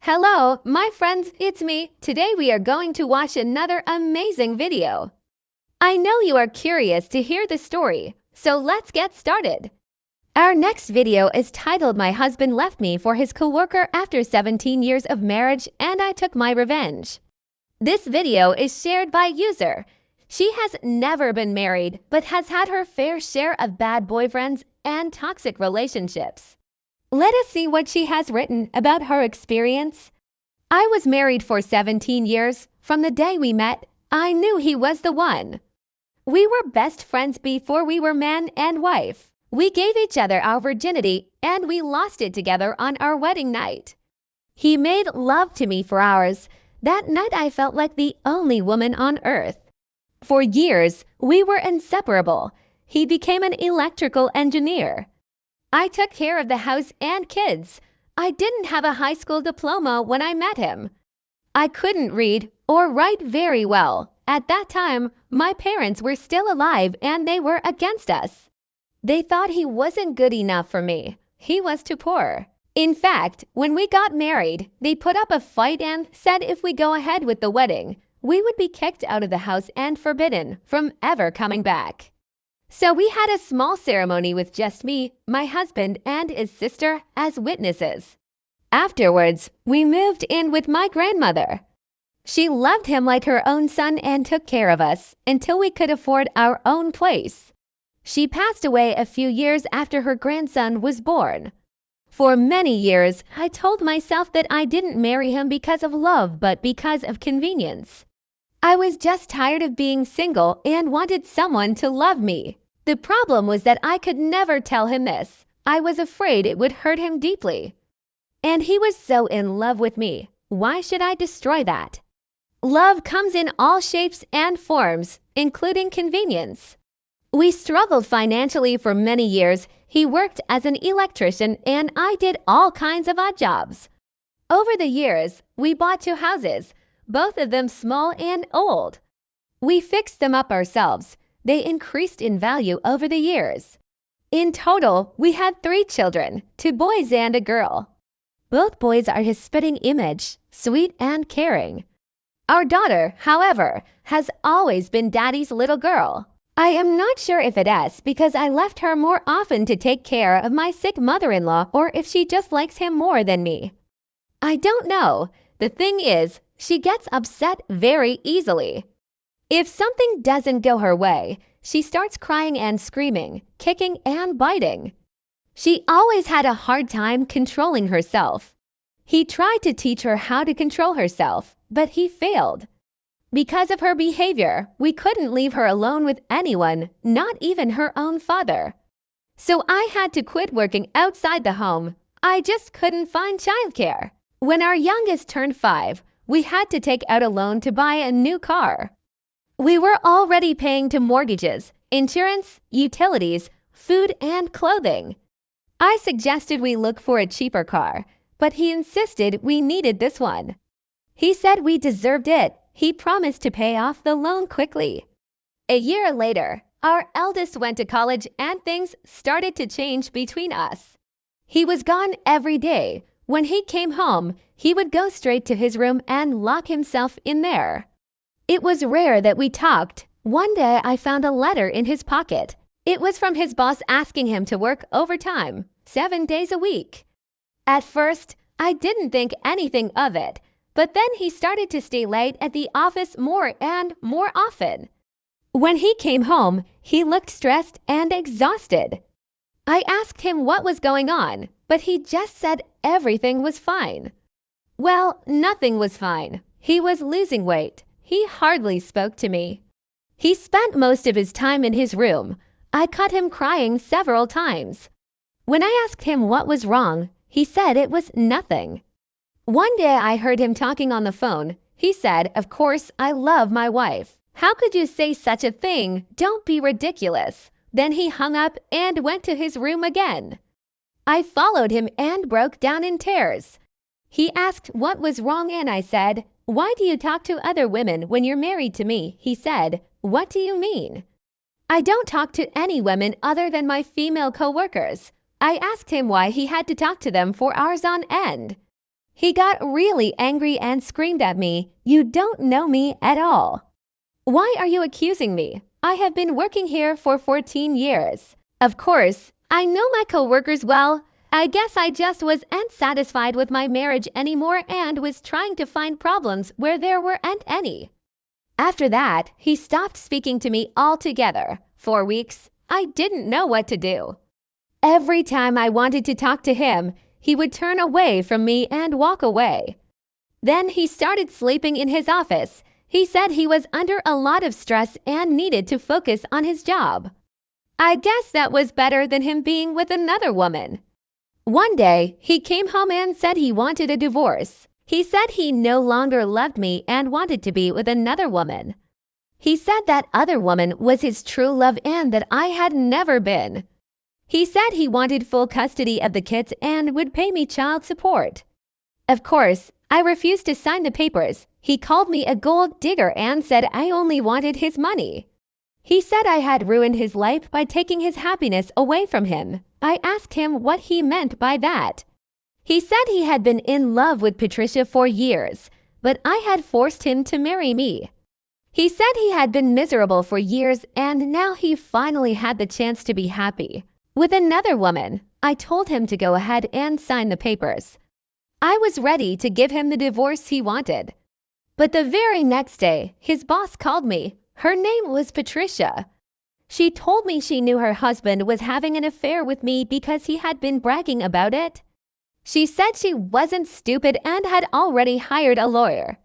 Hello, my friends, it's me. Today we are going to watch another amazing video. I know you are curious to hear the story, so let's get started. Our next video is titled My Husband Left Me for His Coworker After 17 Years of Marriage and I Took My Revenge. This video is shared by user. She has never been married but has had her fair share of bad boyfriends and toxic relationships. Let us see what she has written about her experience. I was married for 17 years. From the day we met, I knew he was the one. We were best friends before we were man and wife. We gave each other our virginity and we lost it together on our wedding night. He made love to me for hours. That night I felt like the only woman on earth. For years, we were inseparable. He became an electrical engineer. I took care of the house and kids. I didn't have a high school diploma when I met him. I couldn't read or write very well. At that time, my parents were still alive and they were against us. They thought he wasn't good enough for me. He was too poor. In fact, when we got married, they put up a fight and said if we go ahead with the wedding, we would be kicked out of the house and forbidden from ever coming back. So we had a small ceremony with just me, my husband, and his sister as witnesses. Afterwards, we moved in with my grandmother. She loved him like her own son and took care of us until we could afford our own place. She passed away a few years after her grandson was born. For many years, I told myself that I didn't marry him because of love but because of convenience. I was just tired of being single and wanted someone to love me. The problem was that I could never tell him this. I was afraid it would hurt him deeply. And he was so in love with me. Why should I destroy that? Love comes in all shapes and forms, including convenience. We struggled financially for many years. He worked as an electrician and I did all kinds of odd jobs. Over the years, we bought 2 houses, both of them small and old. We fixed them up ourselves. They increased in value over the years. In total, we had 3 children, 2 boys and a girl. Both boys are his spitting image, sweet and caring. Our daughter, however, has always been Daddy's little girl. I am not sure if it is because I left her more often to take care of my sick mother-in-law or if she just likes him more than me. I don't know. The thing is, she gets upset very easily. If something doesn't go her way, she starts crying and screaming, kicking and biting. She always had a hard time controlling herself. He tried to teach her how to control herself, but he failed. Because of her behavior, we couldn't leave her alone with anyone, not even her own father. So I had to quit working outside the home. I just couldn't find childcare. When our youngest turned 5, we had to take out a loan to buy a new car. We were already paying to mortgages, insurance, utilities, food, and clothing. I suggested we look for a cheaper car, but he insisted we needed this one. He said we deserved it. He promised to pay off the loan quickly. A year later, our eldest went to college and things started to change between us. He was gone every day. When he came home, he would go straight to his room and lock himself in there. It was rare that we talked. One day I found a letter in his pocket. It was from his boss asking him to work overtime, 7 days a week. At first, I didn't think anything of it, but then he started to stay late at the office more and more often. When he came home, he looked stressed and exhausted. I asked him what was going on, but he just said everything was fine. Well, nothing was fine. He was losing weight. He hardly spoke to me. He spent most of his time in his room. I caught him crying several times. When I asked him what was wrong, he said it was nothing. One day I heard him talking on the phone. He said, "Of course, I love my wife. How could you say such a thing? Don't be ridiculous." Then he hung up and went to his room again. I followed him and broke down in tears. He asked what was wrong and I said, "Why do you talk to other women when you're married to me?" He said, "What do you mean?" "I don't talk to any women other than my female coworkers." I asked him why he had to talk to them for hours on end. He got really angry and screamed at me, "You don't know me at all. Why are you accusing me? I have been working here for 14 years. Of course, I know my coworkers well. I guess I just was unsatisfied with my marriage anymore and was trying to find problems where there weren't any." After that, he stopped speaking to me altogether. For weeks, I didn't know what to do. Every time I wanted to talk to him, he would turn away from me and walk away. Then he started sleeping in his office. He said he was under a lot of stress and needed to focus on his job. I guess that was better than him being with another woman. One day, he came home and said he wanted a divorce. He said he no longer loved me and wanted to be with another woman. He said that other woman was his true love and that I had never been. He said he wanted full custody of the kids and would pay me child support. Of course, I refused to sign the papers. He called me a gold digger and said I only wanted his money. He said I had ruined his life by taking his happiness away from him. I asked him what he meant by that. He said he had been in love with Patricia for years, but I had forced him to marry me. He said he had been miserable for years and now he finally had the chance to be happy with another woman. I told him to go ahead and sign the papers. I was ready to give him the divorce he wanted. But the very next day, his boss called me. Her name was Patricia. She told me she knew her husband was having an affair with me because he had been bragging about it. She said she wasn't stupid and had already hired a lawyer.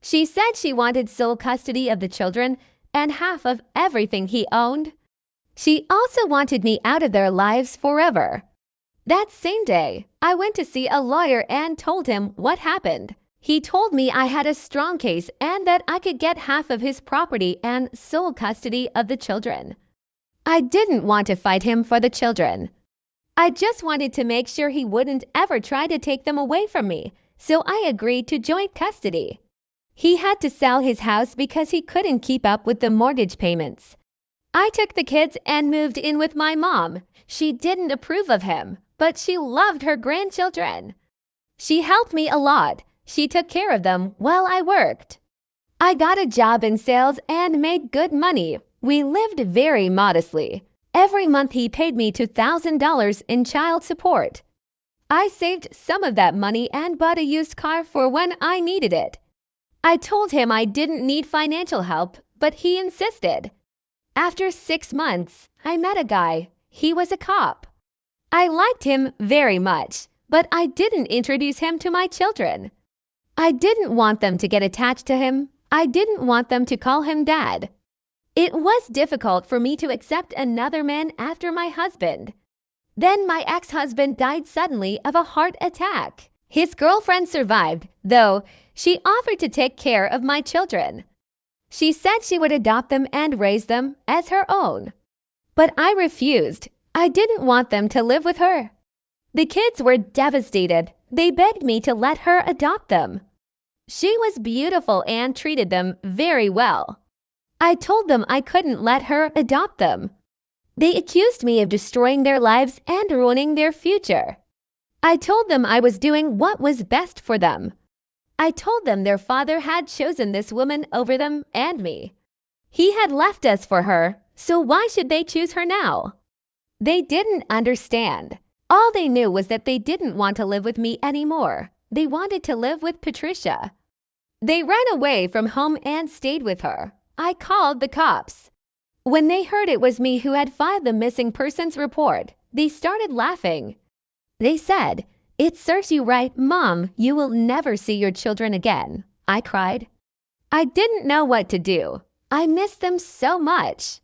She said she wanted sole custody of the children and half of everything he owned. She also wanted me out of their lives forever. That same day, I went to see a lawyer and told him what happened. He told me I had a strong case and that I could get half of his property and sole custody of the children. I didn't want to fight him for the children. I just wanted to make sure he wouldn't ever try to take them away from me, so I agreed to joint custody. He had to sell his house because he couldn't keep up with the mortgage payments. I took the kids and moved in with my mom. She didn't approve of him, but she loved her grandchildren. She helped me a lot. She took care of them while I worked. I got a job in sales and made good money. We lived very modestly. Every month he paid me $2,000 in child support. I saved some of that money and bought a used car for when I needed it. I told him I didn't need financial help, but he insisted. After 6 months, I met a guy. He was a cop. I liked him very much, but I didn't introduce him to my children. I didn't want them to get attached to him. I didn't want them to call him dad. It was difficult for me to accept another man after my husband. Then my ex-husband died suddenly of a heart attack. His girlfriend survived, though she offered to take care of my children. She said she would adopt them and raise them as her own. But I refused. I didn't want them to live with her. The kids were devastated. They begged me to let her adopt them. She was beautiful and treated them very well. I told them I couldn't let her adopt them. They accused me of destroying their lives and ruining their future. I told them I was doing what was best for them. I told them their father had chosen this woman over them and me. He had left us for her, so why should they choose her now? They didn't understand. All they knew was that they didn't want to live with me anymore. They wanted to live with Patricia. They ran away from home and stayed with her. I called the cops. When they heard it was me who had filed the missing persons report, they started laughing. They said, "It serves you right, Mom. You will never see your children again." I cried. I didn't know what to do. I missed them so much.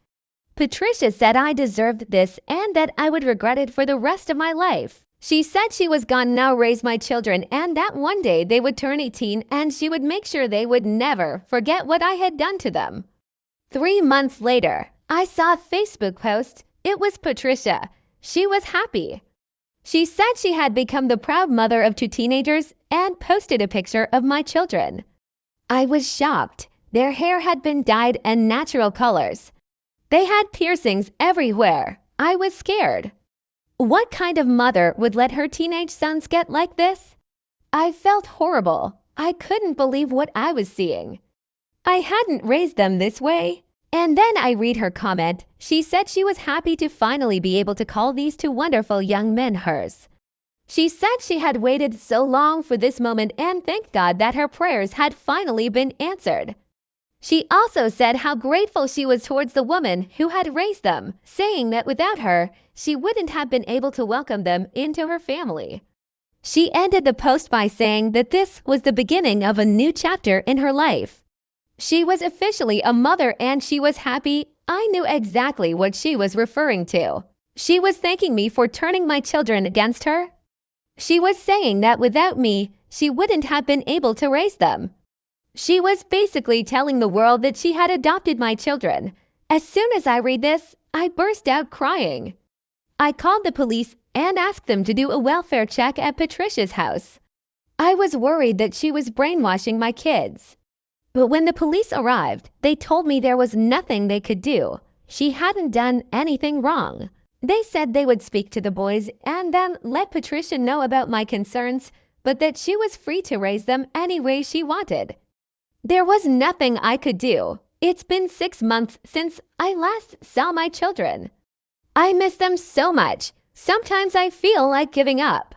Patricia said I deserved this and that I would regret it for the rest of my life. She said she was gonna now raise my children and that one day they would turn 18 and she would make sure they would never forget what I had done to them. 3 months later, I saw a Facebook post. It was Patricia. She was happy. She said she had become the proud mother of 2 teenagers and posted a picture of my children. I was shocked. Their hair had been dyed in natural colors. They had piercings everywhere. I was scared. What kind of mother would let her teenage sons get like this? I felt horrible. I couldn't believe what I was seeing. I hadn't raised them this way. And then I read her comment. She said she was happy to finally be able to call these two wonderful young men hers. She said she had waited so long for this moment and thanked God that her prayers had finally been answered. She also said how grateful she was towards the woman who had raised them, saying that without her, she wouldn't have been able to welcome them into her family. She ended the post by saying that this was the beginning of a new chapter in her life. She was officially a mother and she was happy. I knew exactly what she was referring to. She was thanking me for turning my children against her. She was saying that without me, she wouldn't have been able to raise them. She was basically telling the world that she had adopted my children. As soon as I read this, I burst out crying. I called the police and asked them to do a welfare check at Patricia's house. I was worried that she was brainwashing my kids. But when the police arrived, they told me there was nothing they could do. She hadn't done anything wrong. They said they would speak to the boys and then let Patricia know about my concerns, but that she was free to raise them any way she wanted. There was nothing I could do. It's been 6 months since I last saw my children. I miss them so much. Sometimes I feel like giving up.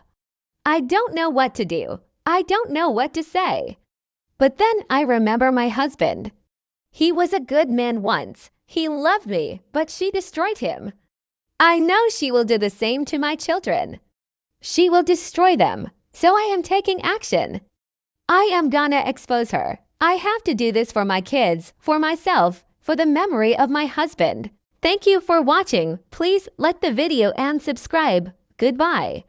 I don't know what to do. I don't know what to say. But then I remember my husband. He was a good man once. He loved me, but she destroyed him. I know she will do the same to my children. She will destroy them, so I am taking action. I am gonna expose her. I have to do this for my kids, for myself, for the memory of my husband. Thank you for watching. Please like the video and subscribe. Goodbye.